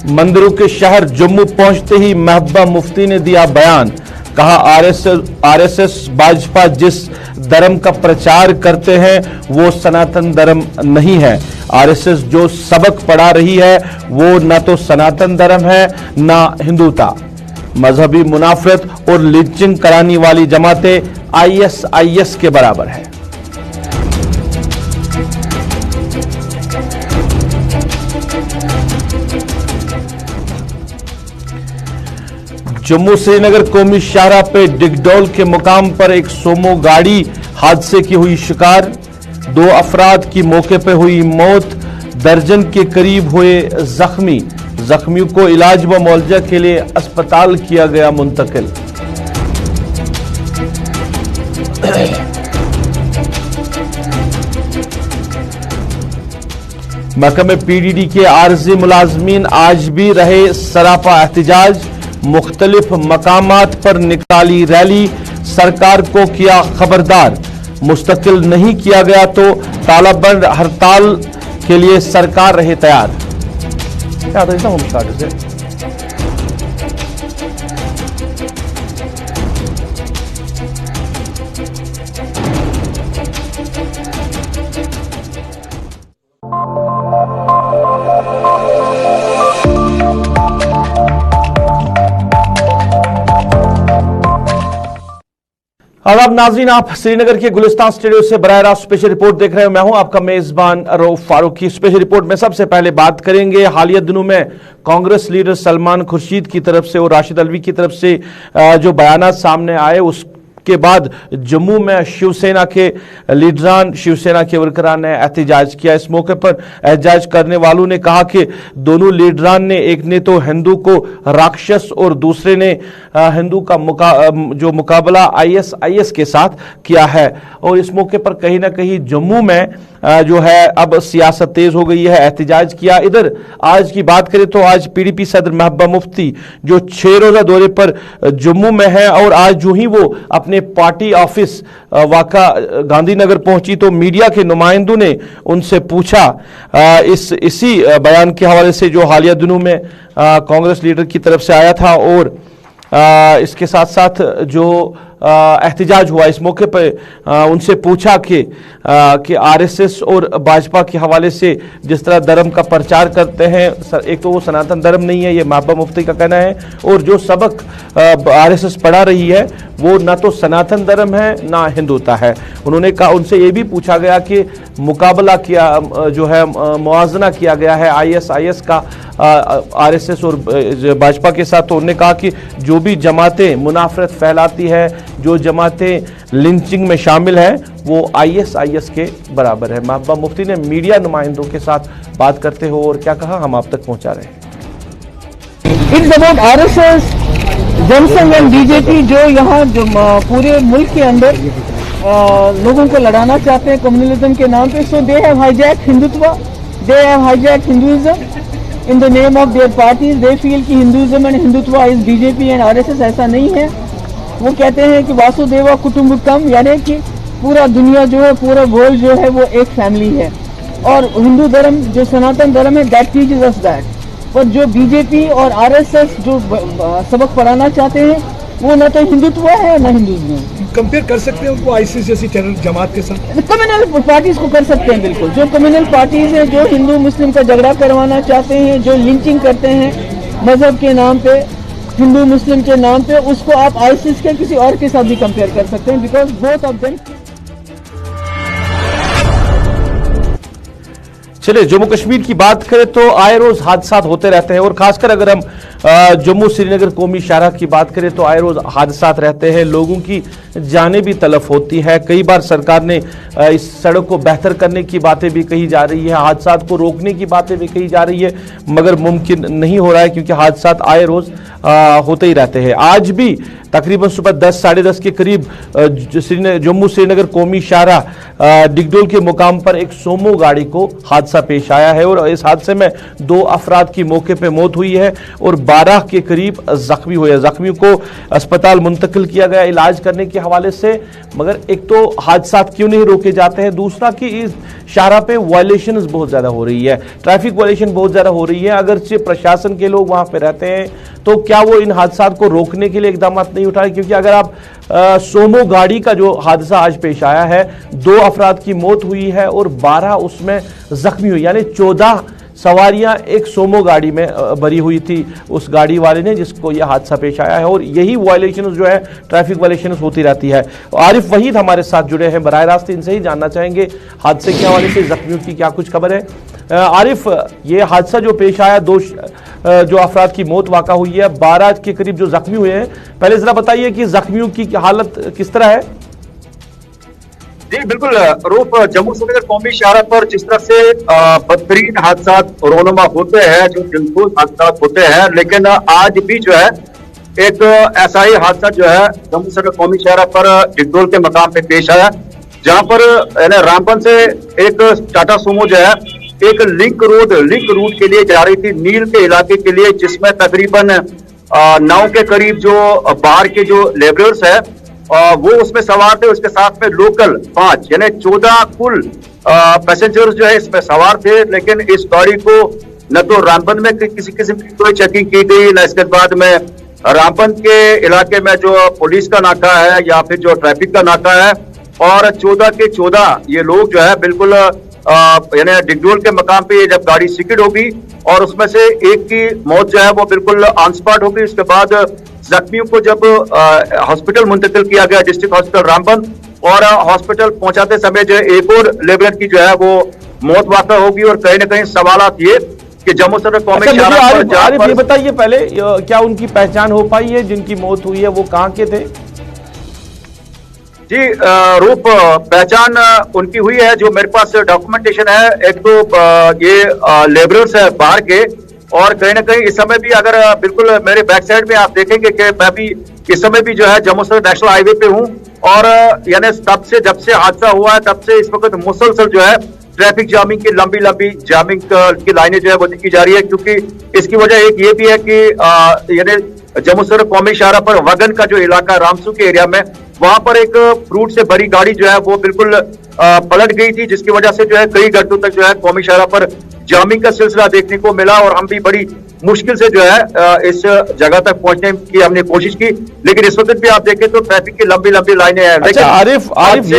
मंदिरों के शहर जम्मू पहुंचते ही महबूबा मुफ्ती ने दिया बयान। कहा आरएसएस भाजपा जिस धर्म का प्रचार करते हैं वो सनातन धर्म नहीं है। आरएसएस जो सबक पढ़ा रही है वो न तो सनातन धर्म है न हिंदुता। मजहबी मुनाफरत और लिंचिंग कराने वाली जमातें आईएसआईएस के बराबर है। जम्मू श्रीनगर कौमी शाहराह पे डिगडोल के मुकाम पर एक सोमो गाड़ी हादसे की हुई शिकार। 2 अफराद की मौके पर हुई मौत, दर्जन के करीब हुए जख्मी। जख्मियों को इलाज व मुआवजा के लिए अस्पताल किया गया मुंतकिल। महकमे पीडीडी के आर्जी मुलाजमीन आज भी रहे सरापा एहतजाज। मुख्तलिफ मकामात पर निकाली रैली, सरकार को किया खबरदार। मुस्तकिल नहीं किया गया तो तालाबंद हड़ताल के लिए सरकार रहे तैयार। क्या था इसका मुस्ताद से आदाब नाजरीन, आप श्रीनगर के गुलिस्तान स्टूडियो से बराह रास्त स्पेशल रिपोर्ट देख रहे हो। मैं हूं आपका मेजबान रऊफ फारूकी। स्पेशल रिपोर्ट में सबसे पहले बात करेंगे हालिया दिनों में कांग्रेस लीडर सलमान खुर्शीद की तरफ से और राशिद अलवी की तरफ से जो बयानात सामने आए उसके बाद जम्मू में शिवसेना के लीडरान, शिवसेना के वर्करान ने एहतजाज किया। इस मौके पर एहतजाज करने वालों ने कहा कि दोनों लीडरान ने, एक ने तो हिंदू को राक्षस और दूसरे ने हिंदू का जो मुकाबला आईएसआईएस के साथ किया है। और इस मौके पर कहीं ना कहीं जम्मू में जो है अब सियासत तेज हो गई है। एहतजाज किया। इधर आज की बात करें तो आज पीडीपी सदर महबूबा मुफ्ती जो 6 रोजा दौरे पर जम्मू में है और आज जो ही वो अपने पार्टी ऑफिस वाका गांधीनगर पहुंची तो मीडिया के नुमाइंदों ने उनसे पूछा इसी बयान के हवाले से जो हालिया दिनों में कांग्रेस लीडर की तरफ से आया था और इसके साथ साथ जो एहतजाज हुआ। इस मौके पर उनसे पूछा कि आरएसएस और भाजपा के हवाले से जिस तरह धर्म का प्रचार करते हैं, एक तो वो सनातन धर्म नहीं है, ये महबूबा मुफ्ती का कहना है, और जो सबक आरएसएस पढ़ा रही है वो ना तो सनातन धर्म है ना हिंदुता है। उन्होंने कहा, उनसे ये भी पूछा गया कि मुकाबला किया जो है मुआवजा किया गया है आईएसआईएस का आरएसएस और भाजपा के साथ। तो उन्होंने कहा कि जो भी जमातें मुनाफरत फैलाती है, जो जमातें लिंचिंग में शामिल हैं, वो आईएसआईएस के बराबर है। महबूबा मुफ्ती ने मीडिया नुमाइंदों के साथ बात करते हो और क्या कहा, हम आप तक पहुंचा रहे हैं। It's about RSS, Jansangh and BJP जो यहाँ जो पूरे मुल्क के अंदर लोगों को लड़ाना चाहते हैं कम्युनलिज्म के नाम पे। So they have hijacked Hindutva, they have hijacked Hinduism in the name of their parties. They feel कि Hinduism and Hindutva is BJP and RSS. ऐसा नहीं है। वो कहते हैं कि वासुदेवा कुटुंबकम, यानी कि पूरा दुनिया जो है, पूरा वर्ल्ड जो है वो एक फैमिली है। और हिंदू धर्म जो सनातन धर्म है दैट टीचेस अस दैट। पर जो बीजेपी और आरएसएस जो सबक पढ़ाना चाहते हैं वो न तो हिंदुत्व है न हिंदुइज्म। कंपेयर कर सकते हैं उनको आईसिस जैसी टेरर जमात के साथ? कम्युनल पार्टीज को कर सकते हैं बिल्कुल। जो कम्युनल पार्टीज हैं जो हिंदू मुस्लिम का झगड़ा करवाना चाहते हैं, जो लिंचिंग करते हैं मजहब के नाम पे, हिंदू मुस्लिम के नाम पे, उसको आप आईसिस के किसी और के साथ भी कंपेयर कर सकते हैं, बिकॉज बोथ ऑफ देम। चलिए, जम्मू कश्मीर की बात करें तो आए रोज हादसा होते रहते हैं और खासकर अगर हम जम्मू श्रीनगर कौमी शाहराह की बात करें तो आए रोज हादसा रहते हैं, लोगों की जानें भी तलफ होती है। कई बार सरकार ने इस सड़क को बेहतर करने की बातें भी कही जा रही है, हादसा को रोकने की बातें भी कही जा रही है, मगर मुमकिन नहीं हो रहा है क्योंकि हादसा आए रोज होते ही रहते हैं। आज भी तकरीबन सुबह 10 साढ़े 10 के करीब जम्मू श्रीनगर कौमी शाहराह डिगडोल के मुकाम पर एक सोमो गाड़ी को हादसा पेश आया है और इस हादसे में 2 अफराद की मौके पर मौत हुई है और 12 के करीब जख्मी हुए। जख्मियों को अस्पताल मुंतकिल किया गया इलाज करने के हवाले से। मगर एक तो हादसा क्यों नहीं रोके जाते हैं, दूसरा कि इस शाहराह पे वायलेशन बहुत ज्यादा हो रही है, ट्रैफिक वायलेशन बहुत ज्यादा हो रही है। अगर प्रशासन के लोग वहां पे रहते हैं तो क्या वो इन हादसा को रोकने के लिए इकदाम नहीं उठाए? क्योंकि अगर आप सोमो गाड़ी का जो हादसा आज पेश आया है, 2 अफराद की मौत हुई है और 12 उसमें जख्मी हुई, यानी 14 सवारियां एक सोमो गाड़ी में भरी हुई थी उस गाड़ी वाले ने जिसको यह हादसा पेश आया है। और यही वायलेशन जो है, ट्रैफिक वायलेशन होती रहती है। आरिफ वहीद हमारे साथ जुड़े हैं बराह रास्त, इनसे ही जानना चाहेंगे हादसे के हवाले से जख्मियों की क्या कुछ खबर है। आरिफ, ये हादसा जो पेश आया, 2 जो अफराद की मौत वाक़ा हुई है, 12 के करीब जो जख्मी हुए हैं, पहले जरा बताइए कि जख्मियों की हालत किस तरह है? जी बिल्कुल रूप, जम्मू श्रीनगर कौमी शाहराह पर जिस तरह से बदतरीन हादसा रोनुमा होते हैं, जो दिलसोज हादसा होते हैं, लेकिन आज भी जो है एक ऐसा ही हादसा जो है जम्मू श्रीनगर कौमी शाहराह पर डिगडोल के मकाम पे पेश आया, जहां पर रामबन से एक टाटा सुमो जो है एक लिंक रूट के लिए जा रही थी नील के इलाके के लिए, जिसमें तकरीबन 9 के करीब जो बाहर के जो लेबरर्स है वो उसमें सवार थे। उसके साथ में लोकल 5 यानी 14 कुल पैसेंजर्स जो है इसमें सवार थे। लेकिन इस गाड़ी को न तो रामबन में किसी किस्म की कोई चेकिंग की गई, न इसके बाद में रामबन के इलाके में जो पुलिस का नाका है या फिर जो ट्रैफिक का नाका है, और 14 के 14 ये लोग जो है बिल्कुल यानी डिगडोल के मकाम पे ये जब गाड़ी सिकिड होगी और उसमें से एक की मौत जो है वो बिल्कुल ऑन स्पॉट होगी। उसके बाद जख्मियों को जब हॉस्पिटल मुंतकिल किया गया, डिस्ट्रिक्ट हॉस्पिटल रामबन, और हॉस्पिटल पहुंचाते समय जो एक और लेबर की जो है वो मौत वाक़ा होगी। और कहीं ना कहीं सवालात ये कि जम्मू श्रीनगर कौमी शाहराह पर ये बताइए पहले, क्या उनकी पहचान हो पाई है जिनकी मौत हुई है, वो कहाँ के थे? जी रूप, पहचान उनकी हुई है, जो मेरे पास डॉक्यूमेंटेशन है। एक तो ये लेबरर्स है बाहर के, और कहीं ना कहीं इस समय भी अगर बिल्कुल मेरे बैक साइड में आप देखेंगे कि मैं भी इस समय भी जो है जम्मू श्रीनगर नेशनल हाईवे पे हूँ, और यानी तब से जब से हादसा हुआ है तब से इस वक्त मुसलसल जो है ट्रैफिक जामिंग की लंबी जामिंग की लाइनें जो है वो देखी जा रही है। क्योंकि इसकी वजह एक ये भी है कि यानी जम्मू श्रीनगर कौमी शाहराह पर वगन का जो इलाका रामसू के एरिया में, वहां पर एक फ्रूट से भरी गाड़ी जो है वो बिल्कुल पलट गई थी, जिसकी वजह से जो है कई घंटों तक जो है कौमी शाहराह पर जामिंग का सिलसिला देखने को मिला। और हम भी बड़ी मुश्किल से जो है इस जगह तक पहुंचने की हमने कोशिश की, लेकिन इस वक्त भी आप देखें तो ट्रैफिक की लंबी लाइनें हैं। अच्छा आरिफ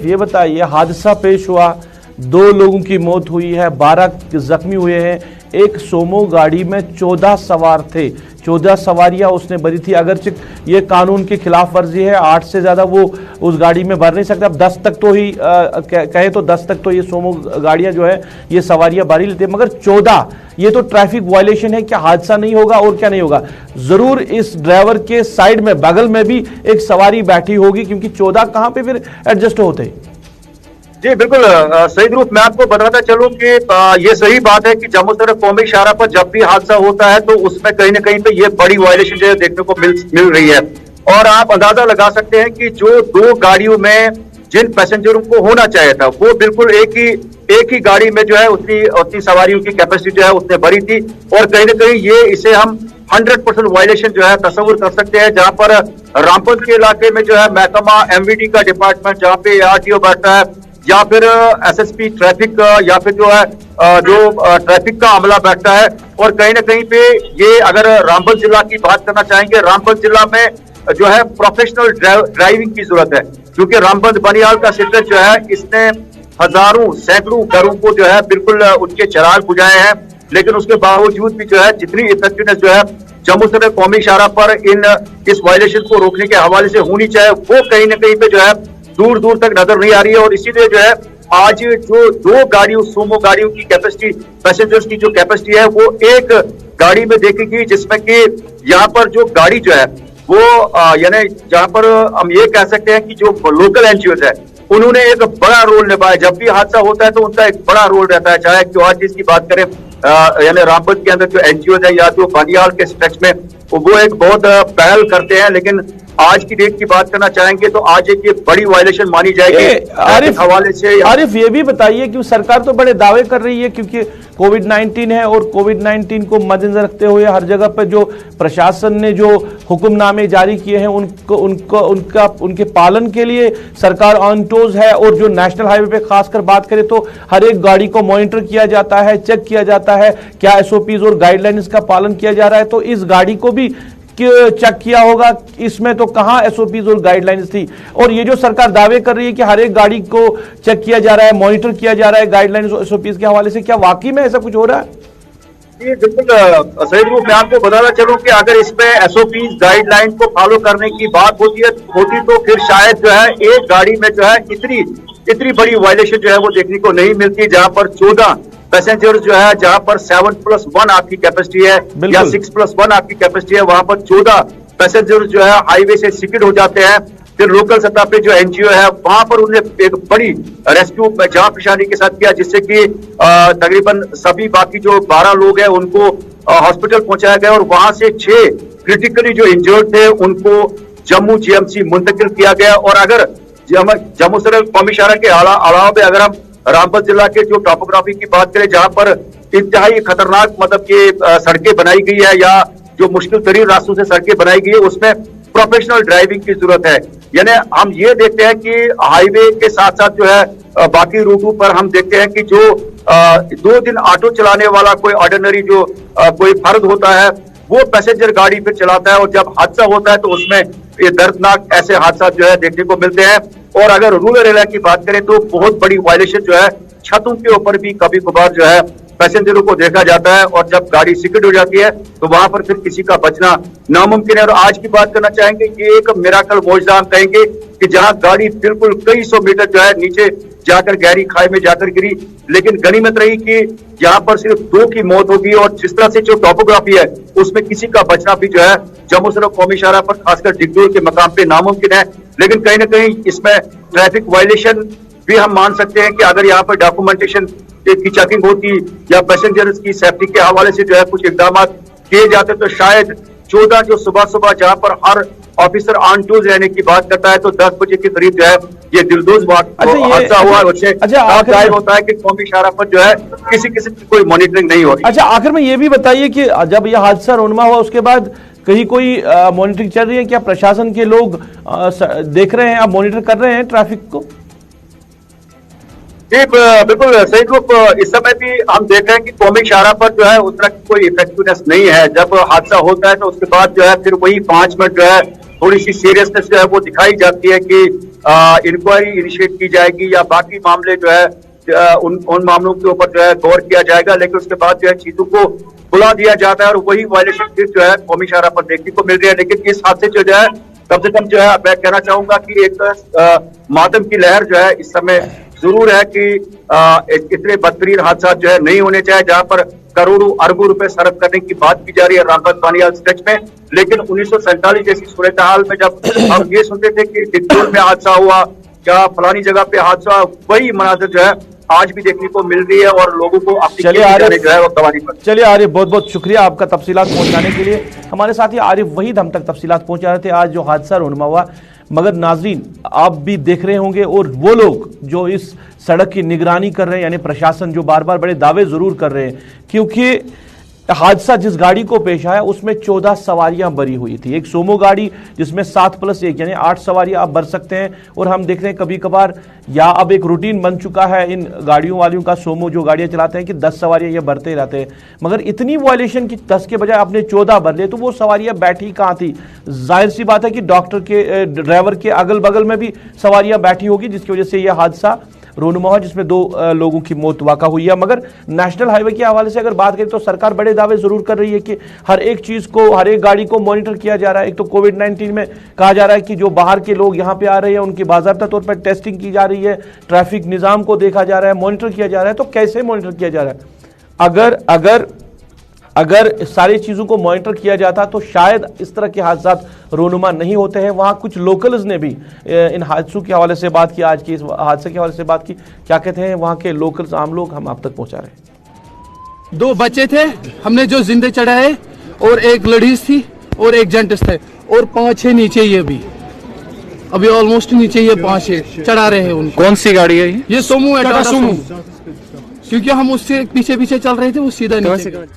ये बताइए हादसा पेश हुआ, 2 लोगों की मौत हुई है, 12 जख्मी हुए हैं, एक सोमो गाड़ी में 14 सवार थे, 14 सवारियां उसने भरी थी। अगरचे ये कानून की खिलाफ वर्जी है, 8 से ज्यादा वो उस गाड़ी में भर नहीं सकता। अब 10 तक तो ही कहे तो 10 तक तो ये सोमो गाड़ियां जो है ये सवारियां भरी लेते हैं, मगर 14 ये तो ट्रैफिक वायलेशन है। क्या हादसा नहीं होगा और क्या नहीं होगा? जरूर इस ड्राइवर के साइड में बगल में भी एक सवारी बैठी होगी, क्योंकि 14 कहां पे फिर एडजस्ट होते? जी बिल्कुल सही रूप, मैं आपको बताता चलूं कि ये सही बात है कि जम्मू श्रीनगर कौमी शाहराह पर जब भी हादसा होता है तो उसमें कहीं ना कहीं पे ये बड़ी वायलेशन जो है देखने को मिल रही है। और आप अंदाजा लगा सकते हैं कि जो 2 गाड़ियों में जिन पैसेंजरों को होना चाहिए था वो बिल्कुल एक ही गाड़ी में जो है उतनी सवारियों की कैपेसिटी जो है उसने भरी थी। और कहीं ना कहीं ये इसे हम 100% वायलेशन जो है तस्वुर कर सकते हैं, जहां पर रामबन के इलाके में जो है महकमा एमवीडी का डिपार्टमेंट, जहां पे आरटीओ बैठता है, या फिर एसएसपी ट्रैफिक, या फिर जो है जो ट्रैफिक का अमला बैठता है। और कहीं ना कहीं पे ये अगर रामबन जिला की बात करना चाहेंगे, रामबन जिला में जो है प्रोफेशनल ड्राइविंग की जरूरत है, क्योंकि रामबन बनियाल का सेक्टर जो है इसने हजारों सैकड़ों घरों को जो है बिल्कुल उनके चिराग बुझाए हैं। लेकिन उसके बावजूद भी जो है जितनी इफेक्टिवनेस जो है जम्मू श्रीनगर कौमी शाहराह पर इस वायलेशन को रोकने के हवाले से होनी चाहिए, वो कहीं ना कहीं पे जो है दूर तक नजर नहीं आ रही है। और इसीलिए जो है आज जो 2 गाड़ियों सोमो गाड़ियों की कैपेसिटी, पैसेंजर्स की जो कैपेसिटी है वो एक गाड़ी में देखी गई, जिसमें कि यहाँ पर जो गाड़ी जो है वो यानी जहाँ पर हम ये कह सकते हैं कि जो लोकल एनजीओज है उन्होंने एक बड़ा रोल निभाया। जब भी हादसा होता है तो उनका एक बड़ा रोल रहता है, चाहे क्यों चीज की बात करें यानी रामबन के अंदर जो एनजीओज है या जो बनियाल के स्ट्रेच में वो एक बहुत पहल करते हैं। लेकिन आज की डेट की बात करना चाहेंगे तो आज एक ये बड़ी वायलेशन मानी जाएगी। आरिफ हवाले से आरिफ ये भी बताइए कि सरकार तो बड़े दावे कर रही है क्योंकि कोविड-19 है और कोविड-19 को मद्देनजर रखते हुए हर जगह पर जो प्रशासन ने जो हुक्मनामे जारी किए हैं उनके पालन के लिए सरकार ऑन टोज है। और जो नेशनल हाईवे पे खासकर बात करें तो हर एक गाड़ी को मॉनिटर किया जाता है, चेक किया जाता है क्या एसओपीज और गाइडलाइंस का पालन किया जा रहा है। तो इस गाड़ी को भी चेक किया होगा, इसमें तो कहां एसओपीज और गाइडलाइंस थी। और ये जो सरकार दावे कर रही है कि हर एक गाड़ी को चेक किया जा रहा है, मॉनिटर किया जा रहा है गाइडलाइंस और एसओपीज के हवाले से, क्या वाकई में ऐसा कुछ हो रहा है? ये बिल्कुल सही रूप में आपको बताना चलूं कि अगर इसमें एसओपीज गाइडलाइन को फॉलो करने की बात होती तो फिर शायद जो है एक गाड़ी में जो है इतनी बड़ी वायलेशन जो है वो देखने को नहीं मिलती, जहां पर 14 पैसेंजर जो है, जहां पर 7+1 आपकी कैपेसिटी है या 6+1 आपकी कैपेसिटी है, वहां पर 14 पैसेंजर जो है हाईवे से सिकिड हो जाते हैं। फिर लोकल सतह पे जो एनजीओ है वहां पर उन्हें एक बड़ी रेस्क्यू जांच पेशानी के साथ किया, जिससे कि तकरीबन सभी बाकी जो 12 लोग हैं उनको हॉस्पिटल पहुंचाया गया और वहां से 6 क्रिटिकली जो इंजर्ड थे उनको जम्मू जीएमसी मुंतकिल किया गया। और अगर जम्मू सदर कौमी शाहरा के अलावा भी अगर हम रामबन जिला के जो टॉपोग्राफी की बात करें, जहां पर इंतहाई खतरनाक मतलब ये सड़कें बनाई गई है या जो मुश्किल तरीन रास्तों से सड़कें बनाई गई है, उसमें प्रोफेशनल ड्राइविंग की जरूरत है। यानी हम ये देखते हैं कि हाईवे के साथ साथ जो है बाकी रूटों पर हम देखते हैं कि जो 2 दिन ऑटो चलाने वाला कोई ऑर्डिनरी जो कोई फर्द होता है वो पैसेंजर गाड़ी फिर चलाता है, और जब हादसा होता है तो उसमें ये दर्दनाक ऐसे हादसा जो है देखने को मिलते हैं। और अगर रूरल एरिया की बात करें तो बहुत बड़ी वायलेशन जो है छतों के ऊपर भी कभी कभार जो है पैसेंजरों को देखा जाता है, और जब गाड़ी सिकिड हो जाती है तो वहां पर फिर किसी का बचना नामुमकिन है। और आज की बात करना चाहेंगे, ये एक मिराकल मौजज़ा हम कहेंगे कि जहां गाड़ी बिल्कुल कई सौ मीटर जो है नीचे जाकर गहरी खाई में जाकर गिरी, लेकिन गनीमत रही कि यहाँ पर सिर्फ 2 की मौत होगी, और जिस तरह से जो टॉपोग्राफी है उसमें किसी का बचना भी जो है जम्मू सदर कौमी शाहरा पर खासकर डिगडोल के मकाम पे नामुमकिन है। लेकिन कहीं ना कहीं इसमें ट्रैफिक वायलेशन भी हम मान सकते हैं कि अगर यहाँ पर डॉक्यूमेंटेशन की चेकिंग होती या पैसेंजर्स की सेफ्टी के हवाले से जो है कुछ इकदाम किए जाते तो शायद 14 जो सुबह जहां पर हर ऑफिसर ऑन टूज रहने की बात करता है तो 10 बजे के करीब जो है ये दिलदोज हादसा हुआ। जाहिर होता है कि कौमी शाहरा पर जो है किसी किस्म की कोई मॉनिटरिंग नहीं हो रही। अच्छा, आखिर में ये भी बताइए कि जब यह हादसा रोनमा हुआ उसके बाद कहीं कोई मॉनिटरिंग चल रही है क्या? प्रशासन के लोग देख रहे हैं, आप मॉनिटर कर रहे हैं ट्रैफिक को? जी बिल्कुल सही रूप, इस समय भी हम देख रहे हैं कि कौमी शाहरा पर जो है उस तरह की कोई इफेक्टिवनेस नहीं है। जब हादसा होता है तो उसके बाद जो है फिर वही 5 मिनट जो है थोड़ी सी सीरियसनेस जो है वो दिखाई जाती है कि इंक्वायरी इनिशिएट की जाएगी या बाकी मामले जो है उन मामलों के ऊपर जो है गौर किया जाएगा, लेकिन उसके बाद जो है चीजों को बुला दिया जाता है और वही वायलेशन फिर जो है कौमी शाहरा पर देखने को मिल रही है। लेकिन इस हादसे जो है कम से कम जो है मैं कहना चाहूंगा कि एक मातम की लहर जो है इस समय जरूर है कि इतने बदतरीन हादसा जो है नहीं होने चाहिए, जहां पर करोड़ों अरबों रुपए सर्व करने की बात की जा रही है रामबन बानियाल स्ट्रेच में। लेकिन 1947 जैसी सूरत हाल में जब हम ये सुनते थे कि डिगडोल में हादसा हुआ या फलानी जगह पे हादसा, वही मनाजर जो है आज भी देखने को मिल रही है और लोगों को अपनी जो है वो गंवानी पड़। चलिए आरिफ, बहुत बहुत शुक्रिया आपका तफसीलात पहुंचाने के लिए। हमारे साथी आरिफ वहीद हम तक तफसीलात पहुंचा रहे थे आज जो हादसा रोनमा हुआ। मगर नाजरीन, आप भी देख रहे होंगे और वो लोग जो इस सड़क की निगरानी कर रहे हैं यानी प्रशासन, जो बार बार बड़े दावे जरूर कर रहे हैं, क्योंकि हादसा जिस गाड़ी को पेश आया उसमें 14 सवारियां भरी हुई थी। एक सोमो गाड़ी जिसमें 7+1 यानी 8 सवारियां आप भर सकते हैं। और हम देख रहे हैं कभी कभार या अब एक रूटीन बन चुका है इन गाड़ियों वालियों का, सोमो जो गाड़ियां चलाते हैं कि 10 सवारियां ये भरते ही रहते हैं। मगर इतनी वायलेशन की 10 के बजाय आपने 14 भर लिए तो वो सवारियां बैठी कहाँ थी? जाहिर सी बात है कि डॉक्टर के ड्राइवर के अगल बगल में भी सवारियां बैठी होगी, जिसकी वजह से यह हादसा रोनमा हुआ जिसमें 2 लोगों की मौत वाक़ा हुई है। मगर नेशनल हाईवे के हवाले से अगर बात करें तो सरकार बड़े दावे जरूर कर रही है कि हर एक चीज को, हर एक गाड़ी को मॉनिटर किया जा रहा है। एक तो कोविड-19 में कहा जा रहा है कि जो बाहर के लोग यहाँ पे आ रहे हैं उनकी बाज़ाब्ता तौर पर टेस्टिंग की जा रही है, ट्रैफिक निज़ाम को देखा जा रहा है, मॉनिटर किया जा रहा है। तो कैसे मॉनिटर किया जा रहा है? अगर सारी चीज़ों को मॉनिटर किया जाता तो शायद इस तरह के हादसा रोनुमा नहीं होते हैं। वहाँ कुछ लोकल्स ने भी इन हादसों के हवाले से बात की, आज की इस हादसे के हवाले से बात की। क्या कहते हैं वहाँ के लोकल्स, आम लोग, हम आप तक पहुँचा रहे हैं। 2 बच्चे थे हमने जो जिंदे चढ़ाए और एक लड़ीज थी और एक जेंट्स थे और 5 है नीचे, ये भी अभी ऑलमोस्ट नीचे ये 5 है, चढ़ा रहे हैं उनको। कौन सी गाड़ी है ये सोमू है, टाटा सोमू, क्योंकि हम उससे पीछे पीछे चल रहे थे, वो सीधा नीचे गए।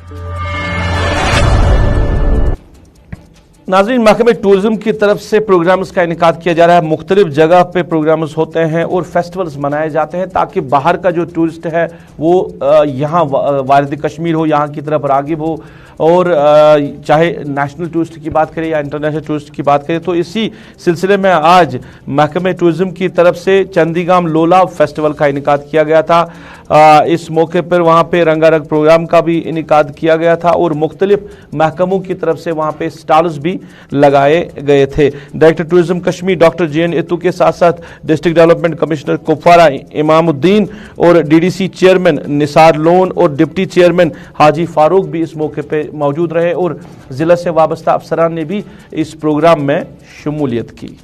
नाज़रीन, महकमे टूरिज्म की तरफ से प्रोग्राम्स का इनेकाद किया जा रहा है। मुख्तलिफ जगह पे प्रोग्राम्स होते हैं और फेस्टिवल्स मनाए जाते हैं ताकि बाहर का जो टूरिस्ट है वो यहाँ वारिद कश्मीर हो, यहाँ की तरफ रागिब हो। और चाहे नेशनल टूरिस्ट की बात करें या इंटरनेशनल टूरिस्ट की बात करें, तो इसी सिलसिले में आज महकमे टूरिज्म की तरफ से चंदीगाम लोलाब फेस्टिवल का इनेकाद किया गया था। इस मौके पर वहाँ पे रंगारंग प्रोग्राम का भी इनेकाद किया गया था और मुख्तलिफ महकमों की तरफ से वहाँ पे स्टॉल्स भी लगाए गए थे। Director tourism Kashmir doctor JN इतू के साथ साथ district development commissioner Kupwara Imamuddin और DDC चेयरमैन निसार लोन और डिप्टी चेयरमैन हाजी फारूक भी इस मौके पे मौजूद रहे और जिला से वाबस्ता अफसरान ने भी इस प्रोग्राम में शमूलियत की।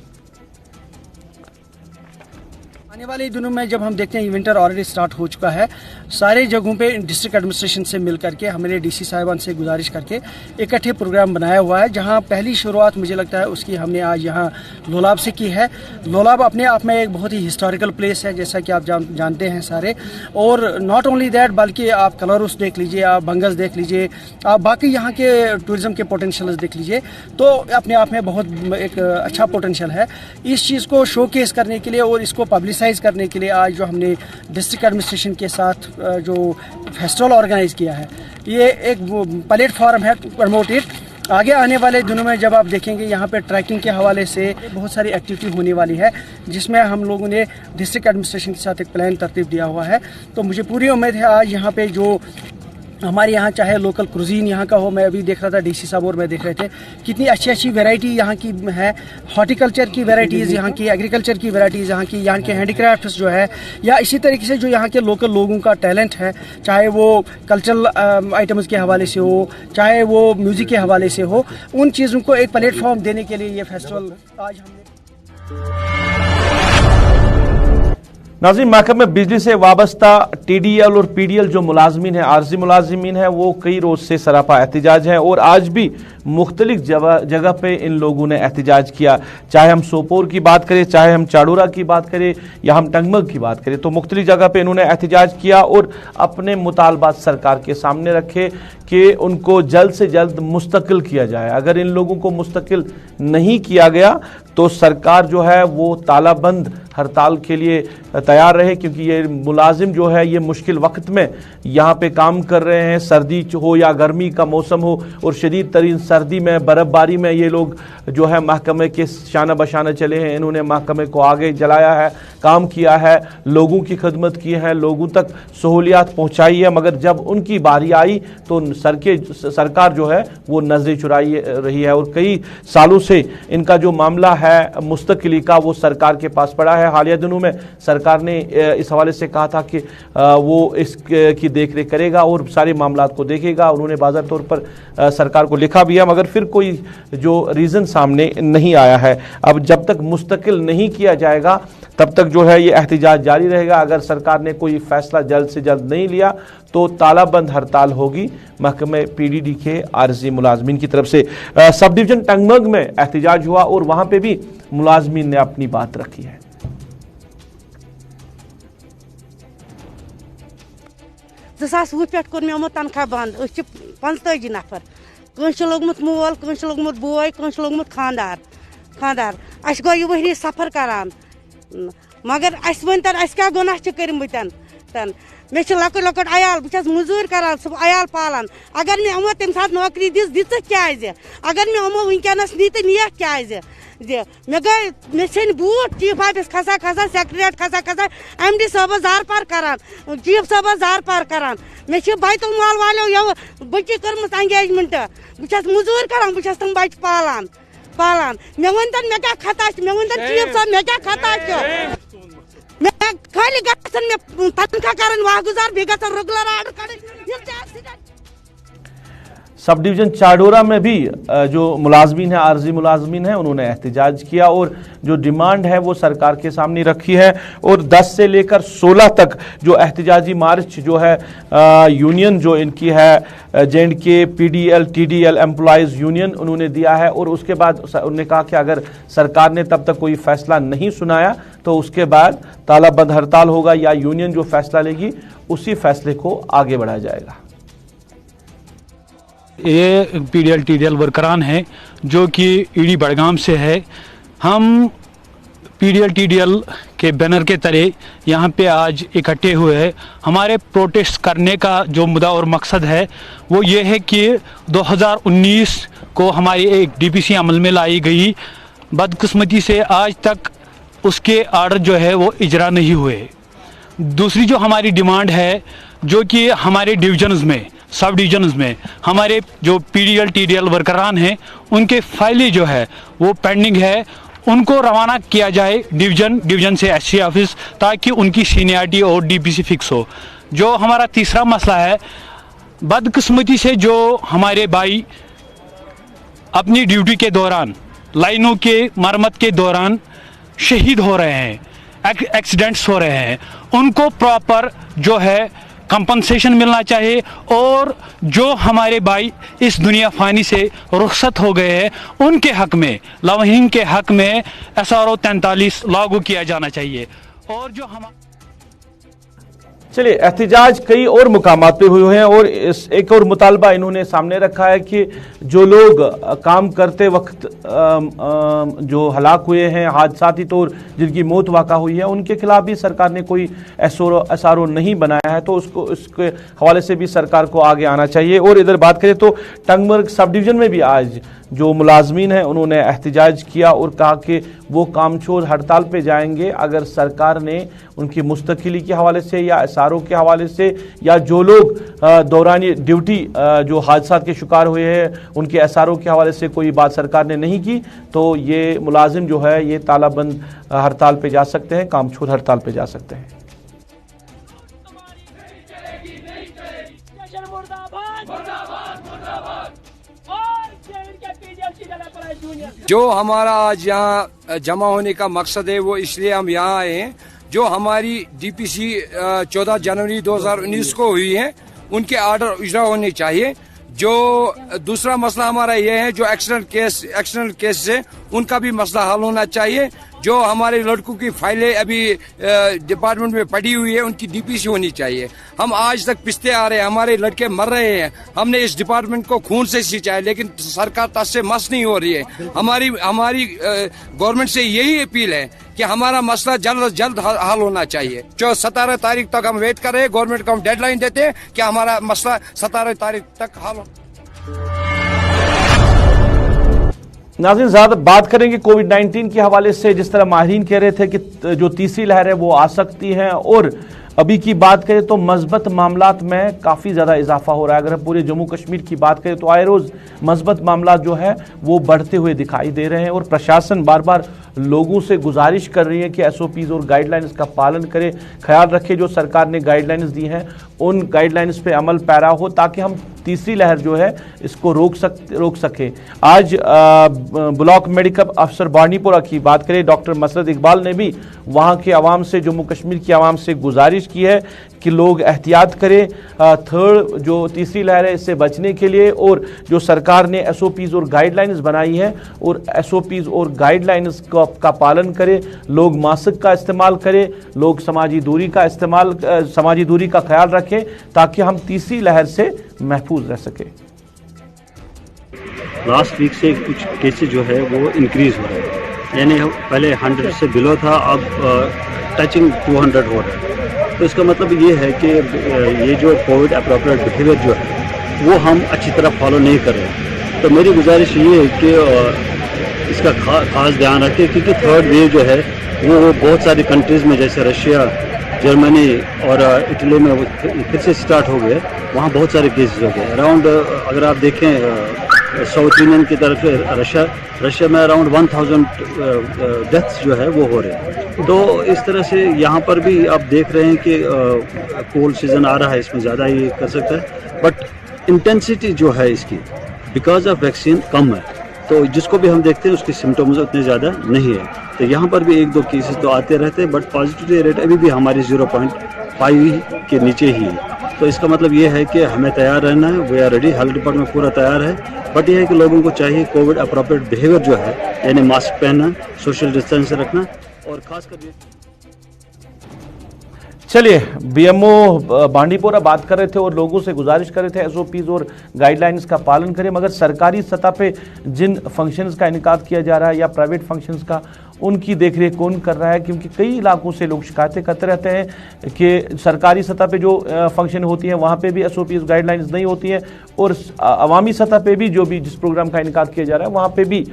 आने वाले दिनों में जब हम देखते हैं विंटर ऑलरेडी स्टार्ट हो चुका है, सारे जगहों पे डिस्ट्रिक्ट एडमिनिस्ट्रेशन से मिल करके हमारे DC साहिबान से गुजारिश करके इकट्ठे प्रोग्राम बनाया हुआ है, जहां पहली शुरुआत मुझे लगता है उसकी हमने आज यहां लोलाब से की है। लोलाब अपने आप में एक बहुत ही हिस्टोरिकल प्लेस है, जैसा कि आप जानते हैं सारे। और नॉट ओनली दैट, बल्कि आप कलरुस देख लीजिए, आप बंगस देख लीजिए, आप बाकी यहाँ के टूरिज्म के पोटेंशियल देख लीजिए, तो अपने आप में बहुत एक अच्छा पोटेंशियल है। इस चीज़ को शोकेस करने के लिए और इसको पब्लिसाइज करने के लिए आज जो हमने डिस्ट्रिक्ट एडमिनिस्ट्रेशन के साथ जो फेस्टिवल ऑर्गेनाइज किया है, ये एक प्लेटफॉर्म है टू प्रमोट इट। आगे आने वाले दिनों में जब आप देखेंगे यहाँ पे ट्रैकिंग के हवाले से बहुत सारी एक्टिविटी होने वाली है, जिसमें हम लोगों ने डिस्ट्रिक्ट एडमिनिस्ट्रेशन के साथ एक प्लान तरतीब दिया हुआ है। तो मुझे पूरी उम्मीद है आज यहाँ पे जो हमारे यहाँ चाहे लोकल क्रूजीन यहाँ का हो, मैं अभी देख रहा था DC साहब और मैं देख रहे थे कितनी अच्छी अच्छी वैरायटी यहाँ की है, हॉर्टिकल्चर की वैरायटीज़ यहाँ की, एग्रीकल्चर की वैरायटीज़ यहाँ के हैंडीक्राफ्ट्स जो है, या इसी तरीके से जो यहाँ के लोकल लोगों का टैलेंट है, चाहे वो कल्चरल आइटम्स के हवाले से हो, चाहे वो म्यूज़िक के हवाले से हो, उन चीज़ों को एक प्लेटफॉर्म देने के लिए ये फेस्टिवल आज हमने। नाज़रीन, महकमे बिजली से वाबस्ता TDL और PDL जो मुलाजमीन है, आर्जी मुलाजमीन है, वो कई रोज से सरापा एहतिजाज है और आज भी मुख्तलिफ जगह पे इन लोगों ने एहतिजाज किया। चाहे हम सोपोर की बात करें, चाहे हम चाड़ूरा की बात करें या हम टंगमग की बात करें, तो मुख्तलिफ जगह पे इन्होंने एहतिजाज किया और अपने मुतालबात सरकार के सामने रखे कि उनको जल्द से जल्द मुस्तकिल किया जाए। अगर इन लोगों को मुस्तकिल नहीं किया गया तो सरकार जो है वो तालाबंद हड़ताल के लिए तैयार रहे, क्योंकि ये मुलाजिम जो है ये मुश्किल वक्त में यहाँ पे काम कर रहे हैं। सर्दी हो या गर्मी का मौसम हो और शदीद तरीन सर्दी में, बर्फ़बारी में ये लोग जो है महकमे के शाना बशाना चले हैं। इन्होंने महकमे को आगे जलाया है, काम किया है, लोगों की खिदमत की है, लोगों तक सहूलियात पहुँचाई है, मगर जब उनकी बारी आई तो सरकार जो है वो नजरें चुराई रही है और कई सालों से इनका जो मामला है मुस्तकिली का वो सरकार के पास पड़ा है। हालिया दिनों में सरकार ने इस हवाले से कहा था कि वो इसकी देखरेख करेगा और सारे मामला को देखेगा। उन्होंने बाज़ार तौर पर सरकार को लिखा भी है, मगर फिर कोई जो रीज़न सामने नहीं आया है। अब जब तक मुस्तकिल नहीं किया जाएगा तब तक जो है ये एहतिजाज जारी रहेगा। अगर सरकार ने कोई फैसला जल्द से जल्द नहीं लिया तो तालाबंद हड़ताल होगी महकमे PDD के आर्जी मुलाजमीन की तरफ से। सब डिवीजन टंगमग में एहतिजाज हुआ और वहां पे भी मुलाजमीन ने अपनी बात रखी है। पे कोर मे तनख्वाह बंद, 45 नफर, कंस लोगमुत मोल, कंस लोगमुत बोय, कंस लोगमुत खानदार अस गो यह वहरी सफर करान, मगर अस वन अस क्या गुनाह कर्मतन मे लकट लकट अयाल, बस मजूर करान, सब अयाल पालान। अगर मे अमो तम सात नौकरी दिख क्या, अगर मे अमो वनकस नी तो नियत क्या मे गई मे छन बूट चीफ ऑफिस खसा खसा, सेक्रेटरिएट खसा खसा, MD साहब जार पार करान, चीफ साहब जार पार करान। मे बैतुल माल वालों यो बच्ची कर्मत एंगेजमेंट, बस मजूर करान, बस तुम बच्चे पालान। मे वन मे क्या खता, मे वन चीफ साहब मे क्या खता, मे खाली गसन मे तनख्वाह कर वागुजार, बे रेगुलर आर्डर कर। सब डिवीजन चाडोरा में भी जो मुलाजमीन है, आर्जी मुलाजमीन है, उन्होंने एहतजाज किया और जो डिमांड है वो सरकार के सामने रखी है। और 10 से लेकर 16 तक जो एहतजाजी मार्च जो है यूनियन जो इनकी है J&K PDL TDL employees union, उन्होंने दिया है। और उसके बाद उन्होंने कहा कि अगर सरकार ने तब तक कोई फैसला नहीं सुनाया तो उसके बाद तालाबंद हड़ताल होगा या यूनियन जो फैसला लेगी उसी फैसले को आगे बढ़ाया जाएगा। ये PDL TDL वर्करान है जो कि ईडी बड़गाम से है। हम PDL TDL के बैनर के तले यहाँ पे आज इकट्ठे हुए हैं। हमारे प्रोटेस्ट करने का जो मुद्दा और मकसद है वो ये है कि 2019 को हमारी एक DPC अमल में लाई गई, बदकिस्मती से आज तक उसके आर्डर जो है वो इजरा नहीं हुए। दूसरी जो हमारी डिमांड है जो कि हमारे डिविजन्स में, सब डिविजन्स में हमारे जो PDL TDL वर्करान हैं उनके फाइलें जो है वो पेंडिंग है, उनको रवाना किया जाए डिवीजन से SC ऑफिस, ताकि उनकी सीनियरिटी और DPC फिक्स हो। जो हमारा तीसरा मसला है, बदकिस्मती से जो हमारे भाई अपनी ड्यूटी के दौरान, लाइनों के मरम्मत के दौरान शहीद हो रहे हैं, एक्सीडेंट्स हो रहे हैं, उनको प्रॉपर जो है कंपनसेशन मिलना चाहिए। और जो हमारे भाई इस दुनिया फानी से रुखसत हो गए हैं उनके हक में, लवाहिन के हक में SRO 43 लागू किया जाना चाहिए। और जो हम चलिए, एहतजाज कई और मुकामात पे हुए हैं और इस एक और मुतालबा इन्होंने सामने रखा है कि जो लोग काम करते वक्त जो हलाक हुए हैं, हादसाती तौर जिनकी मौत वाक़ा हुई है, उनके खिलाफ भी सरकार ने कोई SRO नहीं बनाया है, तो उसको इसके हवाले से भी सरकार को आगे आना चाहिए। और इधर बात करें तो टंगमर्ग सब डिवीज़न में भी आज जो मुलाजमीन हैं उन्होंने एहतजाज किया और कहा कि वो कामचोर हड़ताल पे जाएंगे अगर सरकार ने उनकी मुस्तकिली के हवाले से या SRO के हवाले से या जो लोग दौरान ड्यूटी जो हादसा के शिकार हुए हैं उनके SRO के हवाले से कोई बात सरकार ने नहीं की, तो ये मुलाजिम जो है ये तालाबंद हड़ताल पे जा सकते हैं, कामचोर हड़ताल पे जा सकते हैं। जो हमारा आज यहाँ जमा होने का मकसद है वो इसलिए हम यहाँ आए हैं, जो हमारी DPC 14 जनवरी 2019 को हुई है उनके आर्डर इजरा होने चाहिए। जो दूसरा मसला हमारा ये है, जो एक्सीडेंट केस है उनका भी मसला हल होना चाहिए। जो हमारे लड़कों की फाइलें अभी डिपार्टमेंट में पड़ी हुई है उनकी DPC होनी चाहिए। हम आज तक पिसते आ रहे हैं, हमारे लड़के मर रहे हैं, हमने इस डिपार्टमेंट को खून से सींचा है लेकिन सरकार तस से मस नहीं हो रही है। हमारी गवर्नमेंट से यही अपील है कि हमारा मसला जल्द से जल्द हल होना चाहिए। जो 17 तारीख तक हम वेट कर रहे हैं, गवर्नमेंट को हम डेडलाइन देते हैं कि हमारा मसला 17 तारीख तक हल हो। नाज़रीन, ज़्यादा बात करेंगे कोविड-19 के हवाले से। जिस तरह माहिरीन कह रहे थे कि जो तीसरी लहर है वो आ सकती है, और अभी की बात करें तो मस्बत मामलात में काफ़ी ज़्यादा इजाफा हो रहा है। अगर हम पूरे जम्मू कश्मीर की बात करें तो आए रोज़ मस्बत मामलात जो है वो बढ़ते हुए दिखाई दे रहे हैं और प्रशासन बार बार लोगों से गुजारिश कर रही है कि SOPs और गाइडलाइंस का पालन करें, ख्याल रखें जो सरकार ने गाइडलाइंस दी हैं उन गाइडलाइंस पे अमल पैरा हो ताकि हम तीसरी लहर जो है इसको रोक सकें। आज ब्लॉक मेडिकल अफसर बानीपुरा की बात करें, डॉक्टर मसरत इकबाल ने भी वहाँ के आवाम से, जम्मू कश्मीर की आवाम से गुजारिश की है कि लोग एहतियात करें थर्ड जो तीसरी लहर है इससे बचने के लिए। और जो सरकार ने SOPs और गाइडलाइंस बनाई है और SOPs और गाइडलाइंस का पालन करें, लोग मास्क का इस्तेमाल करें, लोग समाजी दूरी का ख्याल रखें ताकि हम तीसरी लहर से महफूज रह सके। लास्ट वीक से कुछ केसेस जो है वो इंक्रीज हो रहे हैं, यानी पहले 100 से बिलो था, अब टचिंग 200 हो रहा है। तो इसका मतलब ये है कि ये जो कोविड अप्रोप्रिएट बिहेवियर जो है वो हम अच्छी तरह फॉलो नहीं कर रहे। तो मेरी गुजारिश ये है कि इसका खास ध्यान रखें क्योंकि थर्ड वेव जो है वो बहुत सारी कंट्रीज़ में जैसे रशिया, जर्मनी और इटली में वो फिर से स्टार्ट हो गए। वहाँ बहुत सारे केसेस हो गए अराउंड, अगर आप देखें साउथ यूनियन की तरफ रशिया में अराउंड 1000 डेथ्स जो है वो हो रहे हैं। तो इस तरह से यहाँ पर भी आप देख रहे हैं कि कोल्ड सीजन आ रहा है, इसमें ज़्यादा ही कर सकता है। बट इंटेंसिटी जो है इसकी बिकॉज ऑफ वैक्सीन कम है, तो जिसको भी हम देखते हैं उसके सिम्टम्स उतने ज़्यादा नहीं है। तो यहाँ पर भी 1-2 केसेस तो आते रहते हैं, बट पॉजिटिविटी रेट अभी भी हमारी 0.5 के नीचे ही है। तो इसका मतलब ये है कि हमें तैयार रहना है, we are ready, health department पूरा तैयार है। बट ये है कि लोगों को चाहिए कोविड अप्रोप्रिएट बिहेवियर जो है, यानी मास्क पहनना, सोशल डिस्टेंस रखना, और खासकर चलिए, बीएमओ बांडीपोरा बात कर रहे थे और लोगों से गुजारिश कर रहे थे एसओपीज और गाइडलाइंस का पालन करें, मगर सरकारी सतह पे जिन फंक्शंस का इनेकाद किया जा रहा है या प्राइवेट फंक्शंस का, उनकी देखरेख कौन कर रहा है? क्योंकि कई इलाकों से लोग शिकायतें करते रहते हैं कि सरकारी सतह पे जो फंक्शन होती हैं वहाँ पे भी एसओपीज गाइडलाइंस नहीं होती हैं, और अवामी सतह पे भी जिस प्रोग्राम का इनेकाद किया जा रहा है वहाँ पे भी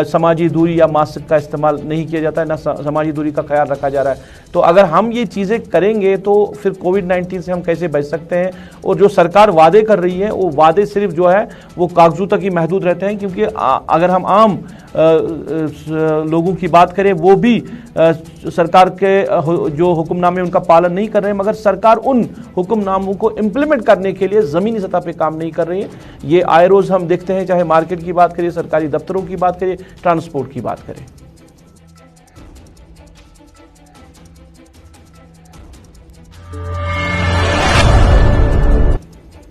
समाजी दूरी या मास्क का इस्तेमाल नहीं किया जाता है, ना समाजी दूरी का ख्याल रखा जा रहा है। तो अगर हम ये चीज़ें करेंगे तो फिर कोविड-19 से हम कैसे बच सकते हैं? और जो सरकार वादे कर रही है वो वादे सिर्फ जो है वो कागजों तक ही महदूद रहते हैं, क्योंकि अगर हम आम लोगों की बात करें वो भी सरकार के जो हुक्मनामे उनका पालन नहीं कर रहे हैं, मगर सरकार उन हुक्मनामों को इम्प्लीमेंट करने के लिए ज़मीनी सतह पे काम नहीं कर रही है। ये आए रोज़ हम देखते हैं, चाहे मार्केट की बात करिए, सरकारी दफ्तरों की बात करिए, ट्रांसपोर्ट की बात करें।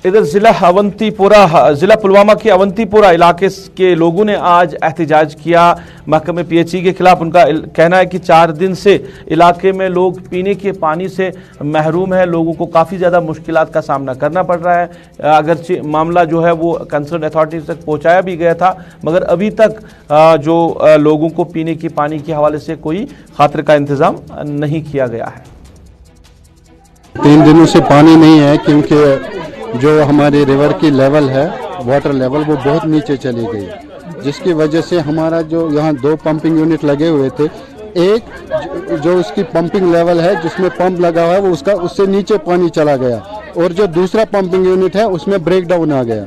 इधर जिला पुलवामा के अवंतीपोरा इलाके के लोगों ने आज एहतजाज किया महकमे पीएचई के खिलाफ। उनका कहना है कि 4 दिन से इलाके में लोग पीने के पानी से महरूम है, लोगों को काफ़ी ज़्यादा मुश्किलात का सामना करना पड़ रहा है। अगरचे मामला जो है वो कंसर्न अथॉरिटीज तक पहुंचाया भी गया था, मगर अभी तक जो लोगों को पीने के पानी के हवाले से कोई खातिर का इंतज़ाम नहीं किया गया है। 3 दिनों से पानी नहीं है, क्योंकि जो हमारे रिवर की लेवल है, वाटर लेवल, वो बहुत नीचे चली गई, जिसकी वजह से हमारा जो यहाँ 2 पंपिंग यूनिट लगे हुए थे, एक जो उसकी पंपिंग लेवल है जिसमें पंप लगा हुआ है वो उससे नीचे पानी चला गया, और जो दूसरा पंपिंग यूनिट है उसमें ब्रेक डाउन आ गया।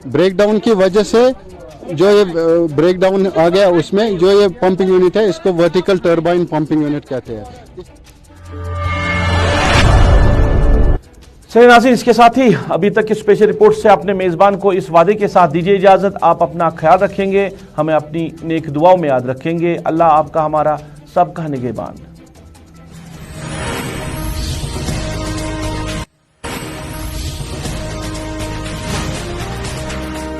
ब्रेक डाउन की वजह से जो ये ब्रेक डाउन आ गया, उसमें जो ये पंपिंग यूनिट है इसको वर्टिकल टर्बाइन पंपिंग यूनिट कहते हैं। चलिए नाज़रीन, इसके साथ ही अभी तक की स्पेशल रिपोर्ट से अपने मेज़बान को इस वादे के साथ दीजिए इजाज़त। आप अपना ख्याल रखेंगे, हमें अपनी नेक दुआओं में याद रखेंगे। अल्लाह आपका हमारा सबका निगहबान।